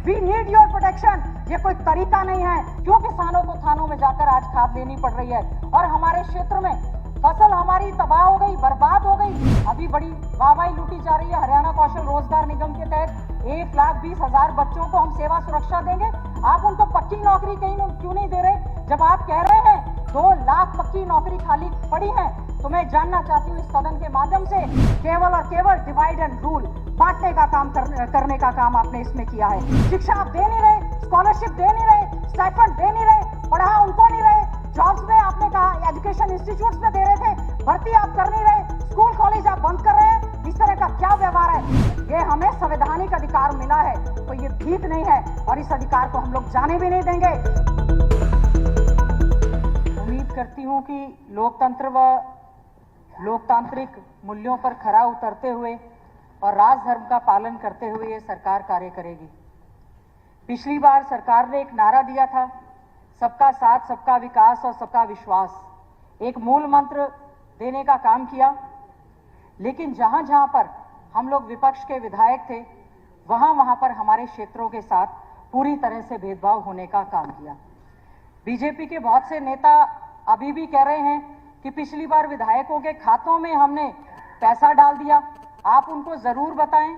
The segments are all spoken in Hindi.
We need your protection. ये कोई तरीका नहीं है। क्यों किसानों को थानों में जाकर आज खाद लेनी पड़ रही है और हमारे क्षेत्र में फसल हमारी तबाह हो गई, बर्बाद हो गई। अभी बड़ी वाहवाही लूटी जा रही है। हरियाणा कौशल रोजगार निगम के तहत 1,20,000 बच्चों को हम सेवा सुरक्षा देंगे। आप उनको पक्की नौकरी क्यों नहीं दे रहे? जब आप कह रहे हैं 2 लाख पक्की नौकरी खाली पड़ी है, तो मैं जानना चाहती हूँ इस सदन के माध्यम से, केवल और केवल डिवाइड एंड रूल, बांटने का काम करने का काम आपने इसमें किया है। शिक्षा आप दे नहीं रहे, स्कॉलरशिप दे नहीं रहे, स्टाइपेंड दे नहीं रहे, पढ़ा उनको नहीं रहे। जॉब्स में आपने कहा एजुकेशन इंस्टीट्यूट्स में दे रहे थे, भर्ती आप कर नहीं रहे, स्कूल कॉलेज आप बंद कर रहे हैं। इस तरह का क्या व्यवहार है? ये हमें संवैधानिक अधिकार मिला है, तो ये भीख नहीं है और इस अधिकार को हम लोग जाने भी नहीं देंगे। उम्मीद करती हूँ कि लोकतंत्र व लोकतांत्रिक मूल्यों पर खरा उतरते हुए और राजधर्म का पालन करते हुए ये सरकार कार्य करेगी। पिछली बार सरकार ने एक नारा दिया था, सबका साथ, सबका विकास और सबका विश्वास। एक मूल मंत्र देने का काम किया, लेकिन जहां जहां पर हम लोग विपक्ष के विधायक थे, वहां पर हमारे क्षेत्रों के साथ पूरी तरह से भेदभाव होने का काम किया। बीजेपी के बहुत से नेता अभी भी कह रहे हैं कि पिछली बार विधायकों के खातों में हमने पैसा डाल दिया। आप उनको जरूर बताएं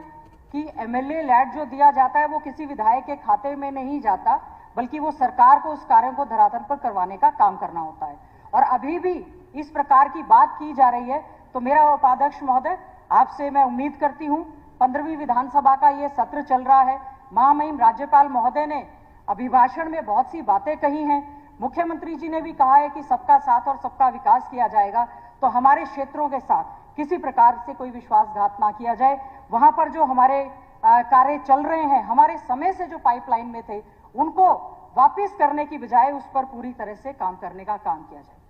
कि एमएलए लैड जो दिया जाता है वो किसी विधायक के खाते में नहीं जाता, बल्कि वो सरकार को उस कार्य को धरातल पर करवाने का काम करना होता है। और अभी भी इस प्रकार की बात की जा रही है, तो मेरा उपाध्यक्ष महोदय, आपसे मैं उम्मीद करती हूं, 15वीं विधानसभा का ये सत्र चल रहा है। महामहिम राज्यपाल महोदय ने अभिभाषण में बहुत सी बातें कही हैं। मुख्यमंत्री जी ने भी कहा है कि सबका साथ और सबका विकास किया जाएगा, तो हमारे क्षेत्रों के साथ किसी प्रकार से कोई विश्वासघात ना किया जाए। वहां पर जो हमारे कार्य चल रहे हैं, हमारे समय से जो पाइपलाइन में थे, उनको वापस करने की बजाय उस पर पूरी तरह से काम करने का काम किया जाए।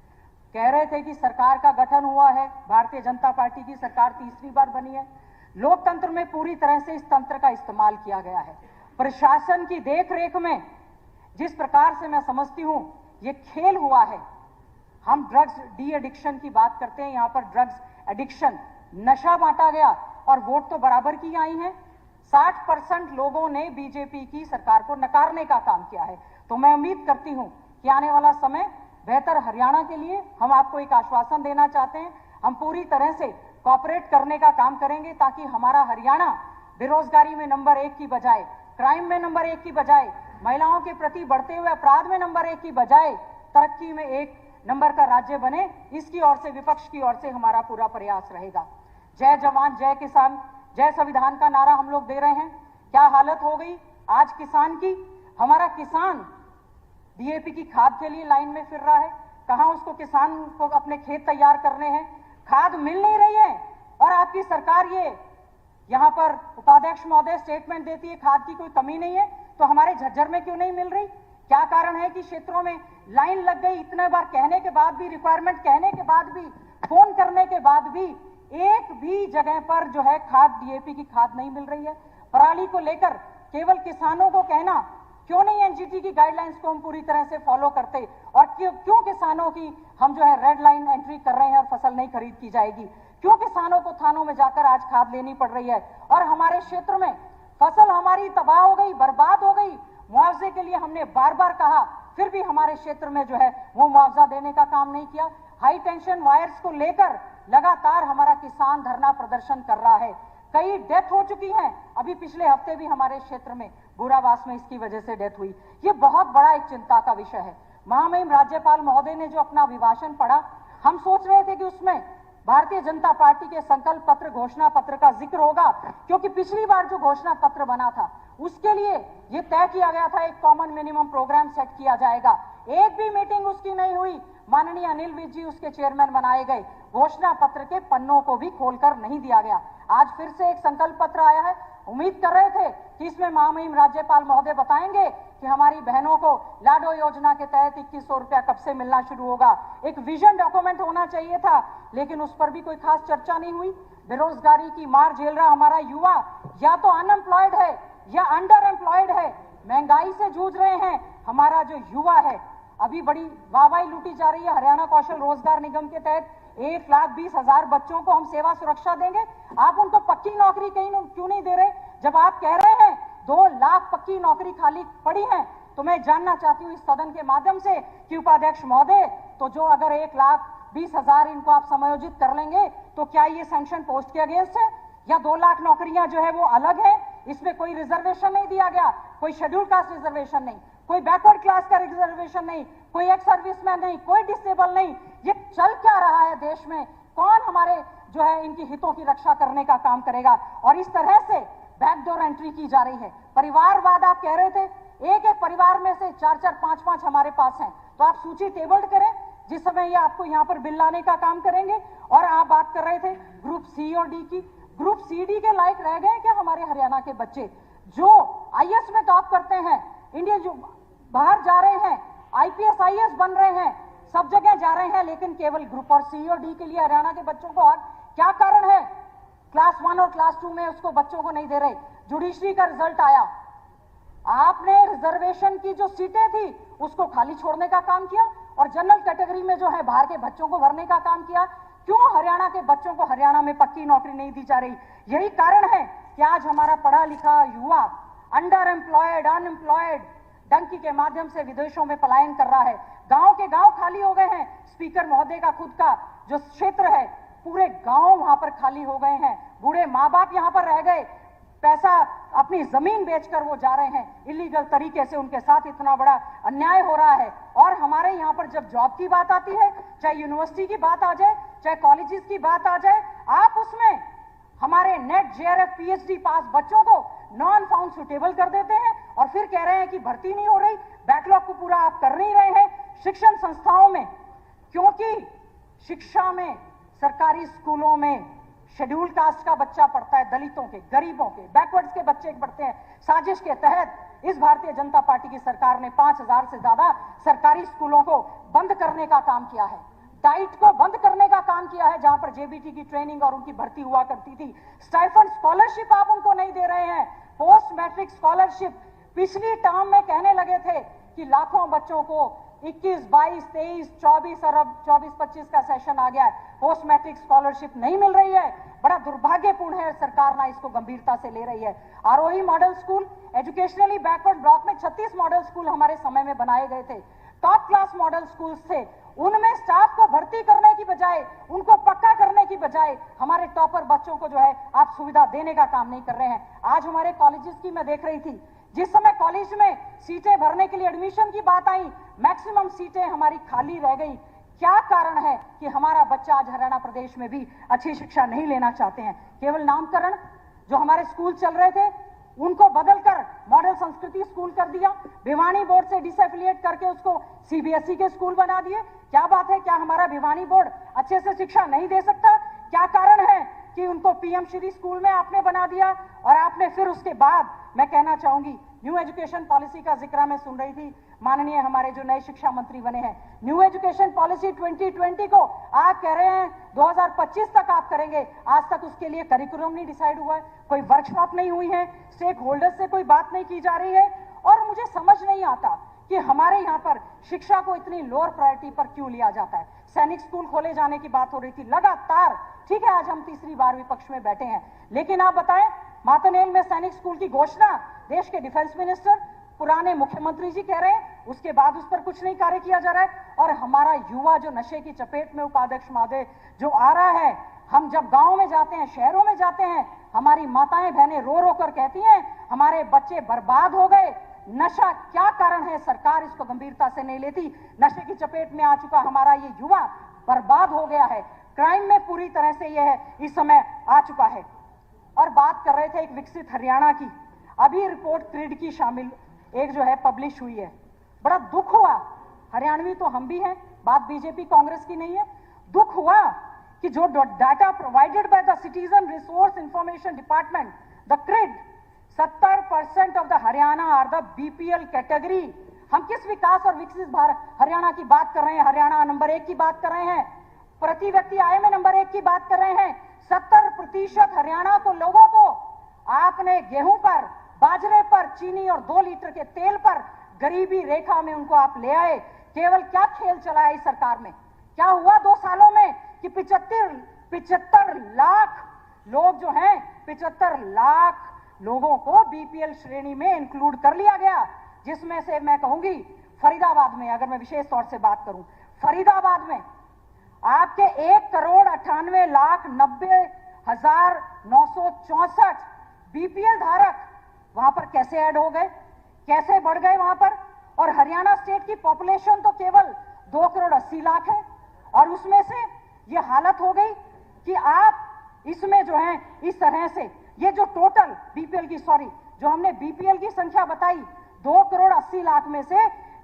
कह रहे थे कि सरकार का गठन हुआ है, भारतीय जनता पार्टी की सरकार तीसरी बार बनी है। लोकतंत्र में पूरी तरह से इस तंत्र का इस्तेमाल किया गया है। प्रशासन की देखरेख में जिस प्रकार से मैं समझती हूं ये खेल हुआ है। हम ड्रग्स डी एडिक्शन की बात करते हैं, यहां पर ड्रग्स एडिक्शन, नशा बांटा गया और वोट तो बराबर की आई हैं। 60% लोगों ने बीजेपी की सरकार को नकारने का काम किया है। तो मैं उम्मीद करती हूं कि आने वाला समय बेहतर हरियाणा के लिए हम आपको एक आश्वासन देना चाहते हैं। हम पूरी तरह से कोऑपरेट करने का काम करेंगे ताकि हमारा हरियाणा बेरोजगारी में नंबर 1 की बजाय, क्राइम में नंबर 1 की बजाय, महिलाओं के प्रति बढ़ते हुए अपराध में नंबर 1 की बजाय तरक्की में 1 नंबर का राज्य बने। इसकी ओर से, विपक्ष की ओर से हमारा पूरा प्रयास रहेगा। जय जवान जय किसान जय संविधान का नारा हम लोग दे रहे हैं। क्या हालत हो गई आज किसान की? हमारा किसान डीएपी की खाद के लिए लाइन में फिर रहा है। कहां उसको, किसान को अपने खेत तैयार करने हैं, खाद मिल नहीं रही है। और आपकी सरकार ये यहां पर उपाध्यक्ष महोदय स्टेटमेंट देती है खाद की कोई कमी नहीं है, तो हमारे झज्जर में क्यों नहीं मिल रही? क्या कारण है कि क्षेत्रों में लाइन लग गई? इतने बार कहने के बाद भी, रिक्वायरमेंट कहने के बाद भी, फोन करने के बाद भी एक भी जगह पर जो है खाद, डीएपी की खाद नहीं मिल रही है। पराली को लेकर केवल किसानों को कहना, क्यों नहीं एनजीटी की गाइडलाइंस को हम पूरी तरह से फॉलो करते? और क्यों किसानों की हम जो है रेड लाइन एंट्री कर रहे हैं और फसल नहीं खरीद की जाएगी? क्यों किसानों को थानों में जाकर आज खाद लेनी पड़ रही है? और हमारे क्षेत्र में फसल हमारी तबाह हो गई, बर्बाद हो गई। मुआवजे के लिए हमने बार बार कहा, फिर भी हमारे क्षेत्र में जो है वो मुआवजा देने का काम नहीं किया। हाई टेंशन वायर्स को लेकर लगातार हमारा किसान धरना प्रदर्शन कर रहा है। कई डेथ हो चुकी हैं। अभी पिछले हफ्ते भी हमारे क्षेत्र में बुरावास में इसकी वजह से डेथ हुई। ये बहुत बड़ा एक चिंता का विषय है। महामहिम राज्यपाल महोदय ने जो अपना अभिभाषण पढ़ा, हम सोच रहे थे कि उसमें भारतीय जनता पार्टी के संकल्प पत्र, घोषणा पत्र का जिक्र होगा, क्योंकि पिछली बार जो घोषणा पत्र बना था उसके लिए ये तय किया गया था एक कॉमन मिनिमम प्रोग्राम सेट किया जाएगा। एक भी मीटिंग उसकी नहीं हुई। माननीय अनिल विज जी उसके चेयरमैन बनाए गए। घोषणा पत्र के पन्नों को भी खोलकर नहीं दिया गया। आज फिर से एक संकल्प पत्र आया है। उम्मीद कर रहे थे कि इसमें महामहिम राज्यपाल महोदय बताएंगे कि हमारी बहनों को लाडो योजना के तहत 2100 रुपया कब से मिलना शुरू होगा। एक विजन डॉक्यूमेंट होना चाहिए था, लेकिन उस पर भी कोई खास चर्चा नहीं हुई। बेरोजगारी की मार झेल रहा हमारा युवा या तो अनएम्प्लॉयड है या अंडर एम्प्लॉयड है। महंगाई से जूझ रहे हैं हमारा जो युवा है। अभी बड़ी वाहवाही लूटी जा रही है। हरियाणा कौशल रोजगार निगम के तहत 1,20,000 बच्चों को हम सेवा सुरक्षा देंगे। आप उनको पक्की नौकरी क्यों नहीं दे रहे? जब आप कह रहे हैं 2 लाख लाख पक्की नौकरी खाली पड़ी है, तो मैं जानना चाहती हूँ इस सदन के माध्यम से कि उपाध्यक्ष महोदय, तो जो अगर 1,20,000 इनको आप समायोजित कर लेंगे तो क्या ये सैंक्शन पोस्ट के अगेंस्ट है, या 2 लाख नौकरियां जो है वो अलग है, इसमें कोई रिजर्वेशन नहीं दिया गया, कोई शेड्यूल कास्ट रिजर्वेशन नहीं, कोई बैकवर्ड क्लास का रिजर्वेशन नहीं, कोई एक्स सर्विसमैन नहीं, कोई डिसेबल नहीं, ये चल क्या रहा है देश में? कौन हमारे जो है इनकी हितों की रक्षा करने का काम करेगा? और इस तरह से बैकडोर एंट्री की जा रही है। परिवारवाद आप कह रहे थे, एक एक परिवार में से 4-4, 5-5 हमारे पास हैं, तो आप सूची टेबल्ड करें, जिस समय ये आपको यहाँ पर बिल लाने का काम करेंगे। और आप बात कर रहे थे ग्रुप सी और डी की, ग्रुप सी डी के लायक रह गए क्या हमारे हरियाणा के बच्चे जो आईएएस में टॉप करते हैं, इंडिया जो बाहर जा रहे हैं, आईपीएस आईएएस बन रहे हैं, सब जगह जा रहे हैं, लेकिन केवल ग्रुप और सी और डी के लिए हरियाणा के बच्चों को क्या कारण है? क्लास 1 और क्लास 2 में उसको बच्चों को नहीं दे रहे। जुडिशरी का रिजल्ट आया, आपने रिजर्वेशन की जो सीटें थी उसको खाली छोड़ने का काम किया और जनरल कैटेगरी में जो है बाहर के बच्चों को भरने का काम किया। क्यों हरियाणा के बच्चों को हरियाणा में पक्की नौकरी नहीं दी जा रही? यही कारण है कि आज हमारा पढ़ा लिखा युवा अंडर एम्प्लॉयड, अनएम्प्लॉयड, डंकी के माध्यम से विदेशों में पलायन कर रहा है। गांव के गांव खाली हो गए हैं। स्पीकर महोदय का खुद का जो क्षेत्र है, पूरे गांव वहां पर खाली हो गए हैं। बूढ़े माँ बाप यहां पर रह गए, पैसा अपनी जमीन बेचकर वो जा रहे हैं। इलीगल तरीके से उनके साथ इतना बड़ा अन्याय हो रहा है। और हमारे यहाँ पर जब जॉब की बात आती है, चाहे यूनिवर्सिटी की बात आ जाए, चाहे कॉलेजेस की बात आ जाए, आप उसमें हमारे नेट जेआरएफ पीएचडी पास बच्चों को नॉन फाउंड सुटेबल कर देते हैं और फिर कह रहे हैं कि भर्ती नहीं हो रही, बैकलॉग को पूरा आप कर नहीं रहे हैं। शिक्षण संस्थाओं में, क्योंकि शिक्षा में सरकारी स्कूलों में शेड्यूल कास्ट का बच्चा पढ़ता है, दलितों के, गरीबों के, बैकवर्ड्स के बच्चे पढ़ते हैं। साजिश के तहत इस भारतीय जनता पार्टी की सरकार ने 5,000 से ज्यादा सरकारी स्कूलों को बंद करने का काम किया है, डाइट को बंद करने का काम किया है, जहां पर जेबीटी की ट्रेनिंग और उनकी भर्ती हुआ करती थी। स्टाइफंड स्कॉलरशिप आप उनको नहीं दे रहे हैं। पोस्ट मैट्रिक स्कॉलरशिप पिछली टर्म में कहने लगे थे कि लाखों बच्चों को 21, 22, 23, 24 अरब 24-25 का सेशन आ गया है, पोस्ट मैट्रिक स्कॉलरशिप नहीं मिल रही है। बड़ा दुर्भाग्यपूर्ण है, सरकार ना इसको गंभीरता से ले रही है। Arohi model school, educationally backward block में 36 मॉडल स्कूल हमारे समय में बनाए गए थे, टॉप क्लास मॉडल स्कूल थे। उनमें स्टाफ को भर्ती करने की बजाय, उनको पक्का करने की बजाय, हमारे टॉपर बच्चों को जो है आप सुविधा देने का काम नहीं कर रहे हैं। आज हमारे कॉलेजेस की मैं देख रही थी, जिस समय कॉलेज में सीटें भरने के लिए एडमिशन की बात आई, मैक्सिमम सीटें हमारी खाली रह गई। क्या कारण है कि हमारा बच्चा आज हरियाणा प्रदेश में भी अच्छी शिक्षा नहीं लेना चाहते हैं? केवल नामकरण, जो हमारे स्कूल चल रहे थे उनको बदलकर मॉडल संस्कृति स्कूल कर दिया, भिवानी बोर्ड से डिसएफिलिएट करके उसको सीबीएसई के स्कूल बना दिए। क्या बात है? क्या हमारा भिवानी बोर्ड अच्छे से शिक्षा नहीं दे सकता? क्या कारण है कि उनको पीएम श्री स्कूल में आपने बना दिया? और आपने फिर उसके बाद, मैं कहना चाहूंगी, न्यू एजुकेशन पॉलिसी का जिक्र मैं सुन रही थी, माननीय हमारे जो नए शिक्षा मंत्री बने हैं, न्यू एजुकेशन पॉलिसी 2020 को आप कह रहे हैं 2025 तक आप करेंगे। आज तक उसके लिए करिकुलम नहीं डिसाइड हुआ है, कोई वर्कशॉप नहीं हुई है, स्टेक होल्डर्स से कोई बात नहीं की जा रही है। और मुझे समझ नहीं आता कि हमारे यहाँ पर शिक्षा को इतनी लोअर प्रायोरिटी पर क्यों लिया जाता है। सैनिक स्कूल खोले जाने की बात हो रही थी लगातार, ठीक है, आज हम तीसरी बार विपक्ष में बैठे हैं, लेकिन आप बताएं, मातनेल में सैनिक स्कूल की घोषणा देश के डिफेंस मिनिस्टर, पुराने मुख्यमंत्री जी कह रहे हैं, उसके बाद उस पर कुछ नहीं कार्य किया जा रहा है। और हमारा युवा जो नशे की चपेट में, उपाध्यक्ष महोदय, जो आ रहा है, हम जब गांव में जाते हैं, शहरों में जाते हैं, हमारी माताएं बहनें रो रो कर कहती हैं हमारे बच्चे बर्बाद हो गए। नशा क्या कारण है? सरकार इसको गंभीरता से नहीं लेती। नशे की चपेट में आ चुका हमारा ये युवा बर्बाद हो गया है, क्राइम में पूरी तरह से यह इस समय आ चुका है। और बात कर रहे थे एक विकसित हरियाणा की, अभी रिपोर्ट क्रिड की शामिल एक जो है पब्लिश हुई है, बड़ा दुख हुआ। हरियाणवी तो हम भी हैं, बात बीजेपी कांग्रेस की नहीं है। दुख हुआ कि जो data provided by the citizen resource information department, the CRID, 70% of the Haryana are the BPL category. हम किस विकास और विकसित हरियाणा की बात कर रहे हैं? हरियाणा नंबर 1 की बात कर रहे हैं, प्रति व्यक्ति आय में नंबर 1 की बात कर रहे हैं। 70% हरियाणा को लोगों को आपने गेहूं पर, बाजरे पर, चीनी और 2 लीटर के तेल पर गरीबी रेखा में उनको आप ले आए। केवल क्या खेल चला है इस सरकार में? क्या हुआ 2 सालों में कि 75 लाख लोग जो हैं, 75 लाख लोगों को बीपीएल श्रेणी में इंक्लूड कर लिया गया, जिसमें से मैं कहूंगी फरीदाबाद में, अगर मैं विशेष तौर से बात करूं, फरीदाबाद में आपके 1,90,90,964 बीपीएल धारक वहां पर कैसे ऐड हो गए, कैसे बढ़ गए वहां पर। और हरियाणा स्टेट की पॉपुलेशन तो केवल 2,80,00,000 है, और उसमें से ये हालत हो गई कि आप इसमें जो है इस तरह से ये जो टोटल बीपीएल की, जो हमने बीपीएल की संख्या बताई 2,80,00,000 में से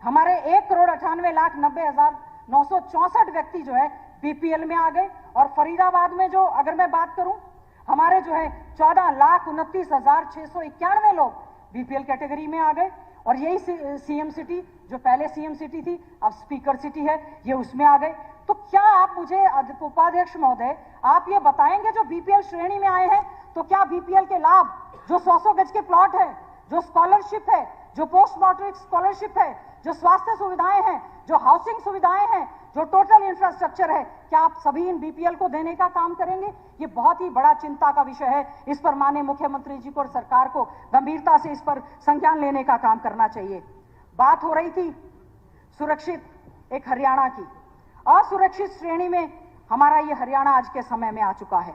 हमारे 1,98,90,964 व्यक्ति जो है बीपीएल में आ गए। और फरीदाबाद में जो अगर मैं बात करूं, हमारे जो है 14,29,691 लोग बीपीएल कैटेगरी में आ गए। और यही सीएम सिटी, जो पहले सीएम सिटी थी अब स्पीकर सिटी है, ये उसमें आ गए। तो क्या आप मुझे उपाध्यक्ष महोदय आप ये बताएंगे, जो बीपीएल श्रेणी में आए हैं, तो क्या बीपीएल के लाभ, जो 100 गज के प्लॉट है, जो स्कॉलरशिप है, जो पोस्ट मैट्रिक स्कॉलरशिप है, जो स्वास्थ्य सुविधाएं हैं, जो हाउसिंग सुविधाएं हैं, जो टोटल इंफ्रास्ट्रक्चर है, क्या आप सभी इन बीपीएल को देने का काम करेंगे? ये बहुत ही बड़ा चिंता का विषय है। इस पर माननीय मुख्यमंत्री जी को और सरकार को गंभीरता से इस पर संज्ञान लेने का काम करना चाहिए। बात हो रही थी सुरक्षित एक हरियाणा की, असुरक्षित श्रेणी में हमारा ये हरियाणा आज के समय में आ चुका है।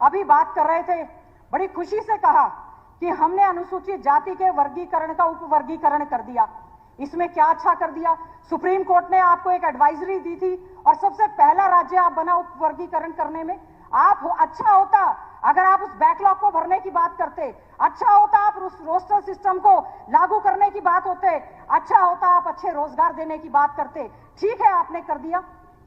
अभी बात कर रहे थे, बड़ी खुशी से कहा कि हमने अनुसूचित जाति के वर्गीकरण का उपवर्गीकरण कर दिया। इसमें क्या अच्छा कर दिया? सुप्रीम कोर्ट ने आपको एक एडवाइजरी दी थी और सबसे पहला राज्य आप बना उपवर्गीकरण करने में। अच्छा होता अगर आप उस बैकलॉग को भरने की बात करते, अच्छा होता आप उस रोस्टर सिस्टम को लागू करने की बात होते, अच्छा होता आप अच्छे रोजगार देने की बात करते। ठीक है, आपने कर दिया।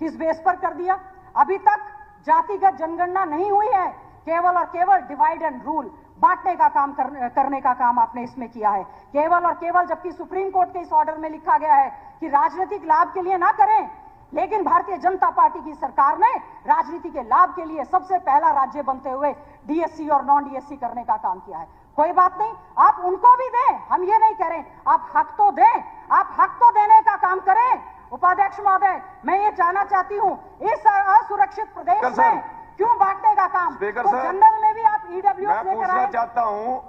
किस बेस पर कर दिया? अभी तक जातिगत जनगणना नहीं हुई है, केवल और केवल डिवाइड एंड रूल, बांटने का काम करने का काम आपने इसमें किया है, केवल और केवल। जबकि सुप्रीम कोर्ट के इस ऑर्डर में लिखा गया है कि राजनीतिक लाभ के लिए ना करें, लेकिन भारतीय जनता पार्टी की सरकार ने राजनीति के लाभ के लिए सबसे पहला राज्य बनते हुए डीएससी और नॉन डीएससी करने का काम किया है। कोई बात नहीं, आप उनको भी दें, हम ये नहीं कह रहे, आप हक तो दें, आप हक तो देने का काम करें। उपाध्यक्ष महोदय, मैं ये जानना चाहती हूँ, इस असुरक्षित प्रदेश में क्यों बांटने का काम? तो जनरल में भी आप ईडब्ल्यूएस लेकर आए। मैं पूछना चाहता हूँ,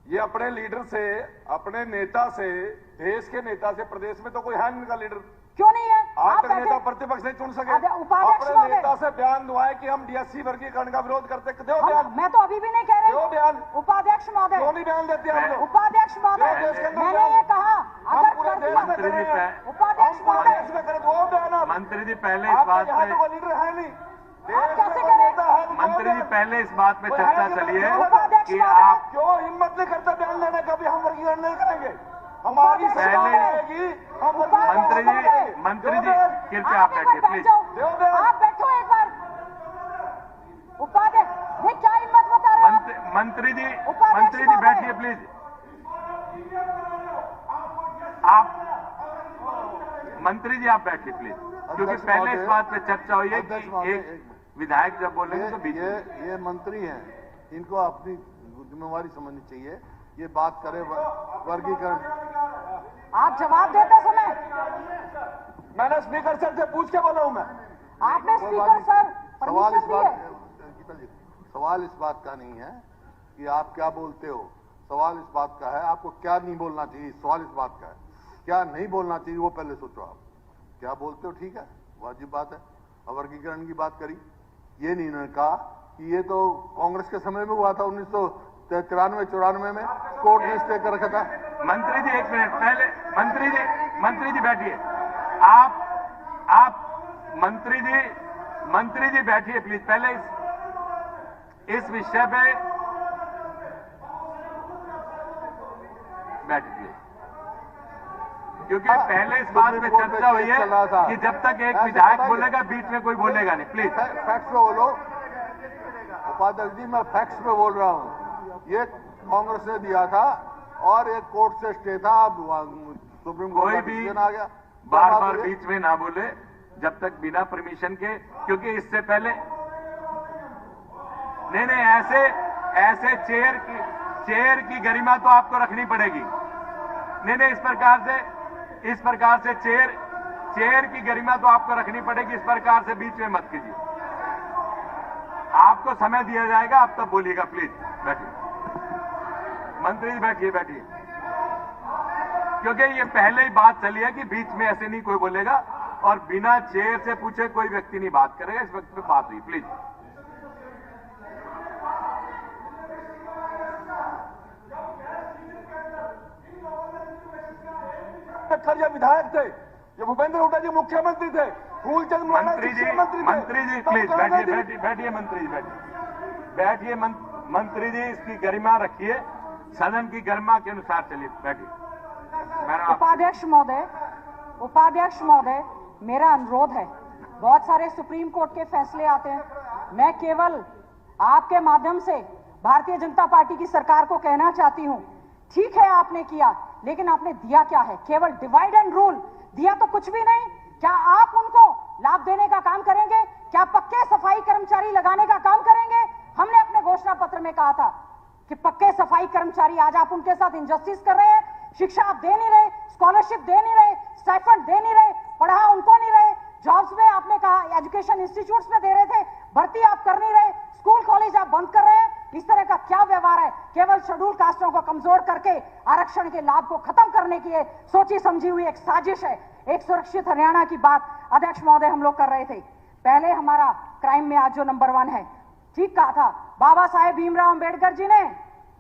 ये अपने लीडर से, अपने नेता से, देश के नेता से, प्रदेश में तो कोई है इनका लीडर, क्यों नहीं है? आज तक नेता प्रतिपक्ष नहीं चुन सके। अपने नेता से बयान दुआए कि हम डीएससी वर्गीकरण का विरोध करते, दो बयान। मैं तो अभी भी नहीं कह रही, दो बयान। उपाध्यक्ष महोदय, क्यों नहीं बयान देते हम लोग? उपाध्यक्ष महोदय, मैंने ये कहा हम पूरे देश में करें, उपाध्यक्ष महोदय, दो बयान। मंत्री जी पहले इस बात पे, तो लीडर है नहीं, कैसे करें? मंत्री जी पहले इस बात पे चर्चा चली है कि आप क्यों हिम्मत नहीं करते बयान देने का? भी हम वर्गीकरण नहीं करेंगे, हमारी पहले मंत्री जी कृपया आप बैठिए प्लीज। आप बैठो एक बार। उपाध्यक्ष, ये क्या हिम्मत बता रहे हैं? मंत्री जी बैठिए प्लीज। आप मंत्री जी आप बैठिए प्लीज, क्योंकि पहले इस बात पे चर्चा हुई है कि एक विधायक जब बोलेंगे तो बीच ये मंत्री हैं, इनको अपनी जिम्मेवारी समझनी चाहिए। ये बात करे वर्गीकरण। आप जवाब देते समय मैंने स्पीकर सर से पूछ के बोला हूं मैं। आपने स्पीकर सर सवाल इस बात का नहीं है कि आप क्या बोलते हो, सवाल इस बात का है आपको क्या नहीं बोलना चाहिए। सवाल इस बात का है क्या नहीं बोलना चाहिए, वो पहले सोचो। आप क्या बोलते हो, ठीक है, वाजिब बात है। वर्गीकरण की बात करी, ये नहीं उन्होंने कहा कि ये तो कांग्रेस के समय में हुआ था, 1993-94 में कोर्ट ने स्टे कर रखा था। मंत्री जी एक मिनट पहले, मंत्री जी बैठिए। आप मंत्री जी बैठिए प्लीज। पहले इस विषय पे बैठिए, क्योंकि पहले इस बात पे चर्चा हुई है कि जब तक एक विधायक बोलेगा बीच में कोई बोलेगा नहीं। प्लीज फैक्ट्स पे बोलो। उपाध्यक्ष जी, मैं फैक्ट्स पे बोल रहा हूँ। ये कांग्रेस ने दिया था और एक कोर्ट से स्टे था, अब सुप्रीम कोर्ट कोई भी आ गया। बार बीच में ना बोले जब तक बिना परमिशन के, क्योंकि इससे पहले नहीं ऐसे चेयर की गरिमा तो आपको रखनी पड़ेगी। नहीं इस प्रकार से चेयर की गरिमा तो आपको रखनी पड़ेगी। इस प्रकार से बीच में मत कीजिए। आपको समय दिया जाएगा, आप तब बोलिएगा। प्लीज बैठिए। मंत्री जी बैठिए बैठिए, क्योंकि ये पहले ही बात चली है कि बीच में ऐसे नहीं कोई बोलेगा और बिना चेयर से पूछे कोई व्यक्ति नहीं बात करेगा। इस वक्त पे बात हुई, प्लीज। खड़गे विधायक थे, ये भूपेंद्र हुड्डा जी मुख्यमंत्री थे, फूलचंद मुराना मंत्री जी प्लीज बैठिए बैठिए मंत्री जी बैठिए मंत्री जी, इसकी गरिमा रखिए, सदन की गरिमा के अनुसार चलिए, बैठिए। उपाध्यक्ष महोदय, मेरा अनुरोध है, बहुत सारे सुप्रीम कोर्ट के फैसले आते हैं, मैं केवल आपके माध्यम से भारतीय जनता पार्टी की सरकार को कहना चाहती हूं, ठीक है आपने किया, लेकिन आपने दिया क्या है? केवल डिवाइड एंड रूल दिया तो कुछ भी नहीं। क्या आप उनको लाभ देने का काम करेंगे? क्या पक्के सफाई कर्मचारी लगाने का काम करेंगे? हमने अपने घोषणा पत्र में कहा था कि पक्के सफाई कर्मचारी, आज आप उनके साथ इंजस्टिस कर रहे हैं। शिक्षा आप दे नहीं रहे, स्कॉलरशिप दे नहीं रहे, स्टाइपेंड दे नहीं रहे, पढ़ा उनको नहीं रहे, जॉब्स में आपने कहा एजुकेशन इंस्टीट्यूट्स में दे रहे थे, भर्ती आप कर नहीं रहे, स्कूल कॉलेज आप बंद कर रहे हैं। इस तरह का क्या व्यवहार है? केवल शेड्यूल कास्टों को कमजोर करके आरक्षण के लाभ को खत्म करने की सोची समझी हुई एक साजिश है। एक सुरक्षित हरियाणा की बात अध्यक्ष महोदय हम लोग कर रहे थे। पहले हमारा क्राइम में आज जो नंबर 1 है, ठीक कहा था बाबा साहेब भीमराव अंबेडकर जी ने,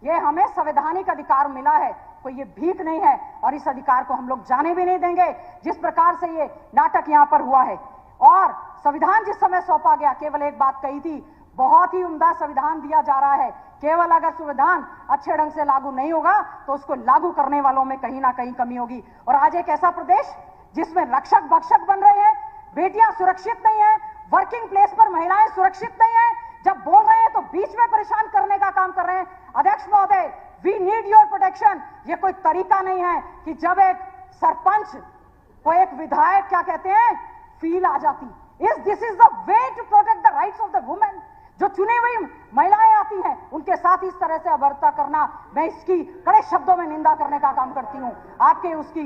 ये हमें संवैधानिक अधिकार मिला है, कोई ये भीख नहीं है, और इस अधिकार को हम लोग जाने भी नहीं देंगे। जिस प्रकार से ये नाटक यहां पर हुआ है, और संविधान जिस समय सौंपा गया, केवल एक बात कही थी, बहुत ही उम्दा संविधान दिया जा रहा है, केवल अगर संविधान अच्छे ढंग से लागू नहीं होगा तो उसको लागू करने वालों में कहीं ना कहीं कमी होगी। और आज एक ऐसा प्रदेश जिसमें रक्षक भक्षक बन रहे हैं, बेटियां सुरक्षित नहीं है, वर्किंग प्लेस पर महिलाएं सुरक्षित नहीं है, जब बोल रहे हैं तो बीच में परेशान करने का काम कर रहे हैं। अध्यक्ष महोदय, वी नीड योर प्रोटेक्शन। ये कोई तरीका नहीं है कि जब एक सरपंच को एक विधायक क्या कहते हैं फील आ जाती। This is the way to protect the rights of the women. जो चुनी हुई महिलाएं आती हैं उनके साथ इस तरह से अभद्रता करना, मैं इसकी कड़े शब्दों में निंदा करने का काम करती हूं। आपके उसकी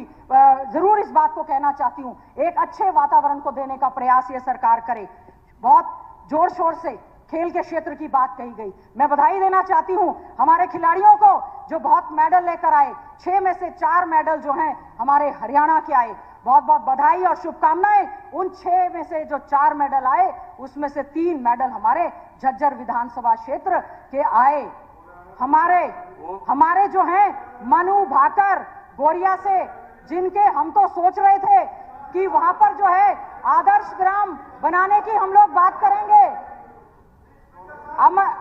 जरूर इस बात को कहना चाहती हूं, एक अच्छे वातावरण को देने का प्रयास ये सरकार करे। बहुत जोर शोर से खेल के क्षेत्र की बात कही गई, मैं बधाई देना चाहती हूं हमारे खिलाड़ियों को जो बहुत मेडल लेकर आए। 6 में से 4 मेडल जो हैं हमारे हरियाणा के आए, बहुत बहुत बधाई और शुभकामनाएं। उन 6 में से जो 4 मेडल आए उसमें से 3 मेडल हमारे झज्जर विधानसभा क्षेत्र के आए। हमारे जो हैं मनु भाकर गोरिया से, जिनके हम तो सोच रहे थे कि वहां पर जो है आदर्श ग्राम बनाने की हम लोग बात करेंगे।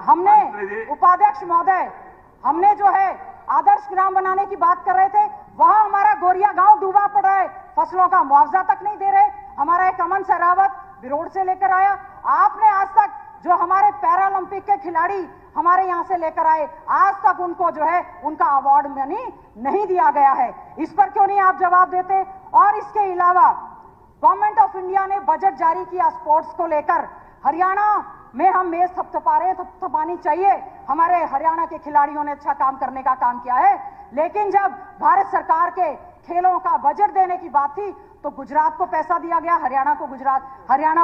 हमने उपाध्यक्ष महोदय, हमने जो है आदर्श ग्राम बनाने की बात कर रहे थे, वहां हमारा गोरिया गांव डूबा पड़ा है, फसलों का मुआवजा तक नहीं दे रहे। हमारा एक अमन सहरावत बिरोड़ से लेकर आया, आपने आज तक जो हमारे पैरालंपिक के खिलाड़ी हमारे यहां से लेकर आए, आज तक उनको जो है उनका अवार्ड मनी नहीं दिया गया है। इस पर क्यों नहीं आप जवाब देते? और इसके अलावा गवर्नमेंट ऑफ इंडिया ने बजट जारी किया स्पोर्ट्स को लेकर, हरियाणा में हम मेज थपथपा रहे हैं, थपथपानी चाहिए, हमारे हरियाणा के खिलाड़ियों ने अच्छा काम करने का काम किया है। लेकिन जब भारत सरकार के खेलों का बजट देने की बात थी तो गुजरात को पैसा दिया गया, हरियाणा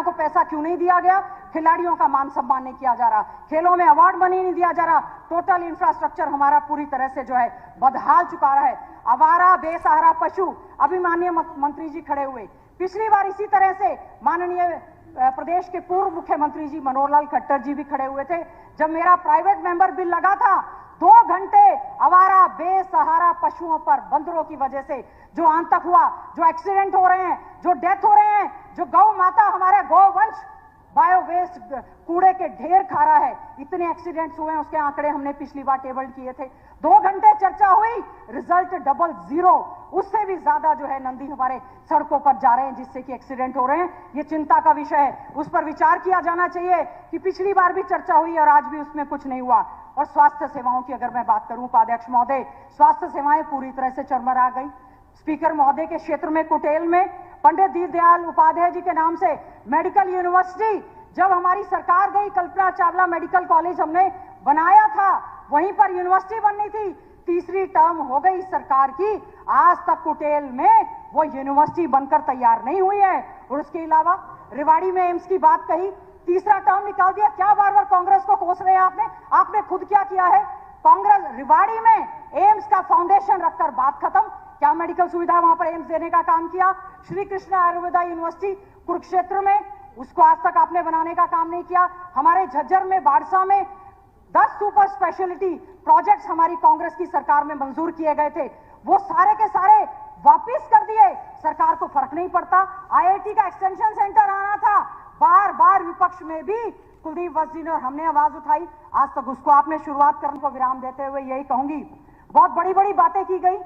को पैसा क्यों नहीं दिया गया? खिलाड़ियों का मान सम्मान नहीं किया जा रहा, खेलों में अवार्ड मनी नहीं दिया जा रहा, टोटल इंफ्रास्ट्रक्चर हमारा पूरी तरह से जो है बदहाल चुका है। आवारा बेसहारा पशु, अभी माननीय मंत्री जी खड़े हुए, पिछली बार इसी तरह से माननीय प्रदेश के पूर्व मुख्यमंत्री जी मनोहर लाल खट्टर जी भी खड़े हुए थे। जब मेरा प्राइवेट मेंबर बिल लगा था, 2 घंटे आवारा बेसहारा पशुओं पर, बंदरों की वजह से जो आतंक हुआ, जो एक्सीडेंट हो रहे हैं, जो डेथ हो रहे हैं, जो गौ माता हमारे गौवंश बायोवेस्ट कूड़े के ढेर खा रहा है, इतने एक्सीडेंट्स हुए हैं, उसके आंकड़े हमने पिछली बार टेबल किए थे। 2 घंटे चर्चा हुई, रिजल्ट 00, उससे भी ज्यादा जो है नंदी हमारे सड़कों पर जा रहे हैं जिससे कि एक्सीडेंट हो रहे हैं। ये चिंता का विषय है, उस पर विचार किया जाना चाहिए कि पिछली बार भी चर्चा हुई और आज भी उसमें कुछ नहीं हुआ। और स्वास्थ्य सेवाओं की अगर मैं बात करूं उपाध्यक्ष महोदय, स्वास्थ्य सेवाएं पूरी तरह से चरमरा गई। स्पीकर महोदय के क्षेत्र में कुटेल में पंडित दीनदयाल उपाध्याय जी के नाम से मेडिकल यूनिवर्सिटी, जब हमारी सरकार गई, कल्पना चावला मेडिकल कॉलेज हमने बनाया था, वहीं पर यूनिवर्सिटी बननी थी। तीसरी टर्म हो गई सरकार की, आज तक कुटेल में वो यूनिवर्सिटी बनकर तैयार नहीं हुई है। और उसके अलावा रेवाड़ी में एम्स की बात कही, तीसरा टर्म निकाल दिया। क्या बार बार कांग्रेस को कोस रहे हैं आपने खुद क्या किया है? कांग्रेस रिवाड़ी में एम्स का फाउंडेशन रखकर बात खत्म। क्या मेडिकल सुविधा वहां पर एम्स देने का काम किया? श्री कृष्ण आयुर्वेदा यूनिवर्सिटी कुरुक्षेत्र में, उसको आज तक आपने बनाने का काम नहीं किया। हमारे झज्जर में, बाड़सा में 10 सुपर स्पेशलिटी प्रोजेक्ट्स हमारी कांग्रेस की सरकार में मंजूर किए गए थे, वो सारे के सारे वापिस कर दिए। सरकार को फर्क नहीं पड़ता। आईआईटी का एक्सटेंशन सेंटर आना था, बार बार विपक्ष में भी कुलदीप वत्स जी ने और हमने आवाज उठाई, आज तक उसको आपने शुरुआत करने को विराम देते हुए यही कहूंगी, बहुत बड़ी बड़ी बातें की गई।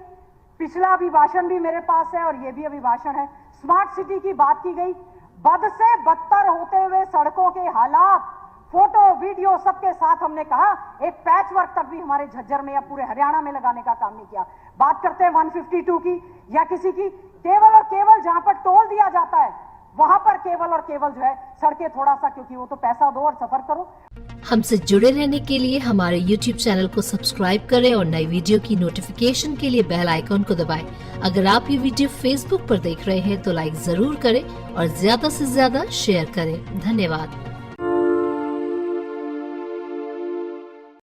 पिछला अभिभाषण भी मेरे पास है और ये भी अभिभाषण है। स्मार्ट सिटी की बात की गई, बद से बदतर होते हुए सड़कों के हालात, फोटो वीडियो सबके साथ हमने कहा एक पैच वर्क तक भी हमारे झज्जर में या पूरे हरियाणा में लगाने का काम नहीं किया। बात करते हैं 152 की या किसी की, केवल और केवल जहां पर टोल दिया जाता है वहां पर केवल और केवल जो है सड़कें थोड़ा सा, क्योंकि वो तो पैसा दो और सफर करो। हमसे जुड़े रहने के लिए हमारे YouTube चैनल को सब्सक्राइब करें और नई वीडियो की नोटिफिकेशन के लिए बेल आइकॉन को दबाएं। अगर आप ये वीडियो Facebook पर देख रहे हैं तो लाइक जरूर करें और ज्यादा से ज्यादा शेयर करें। धन्यवाद।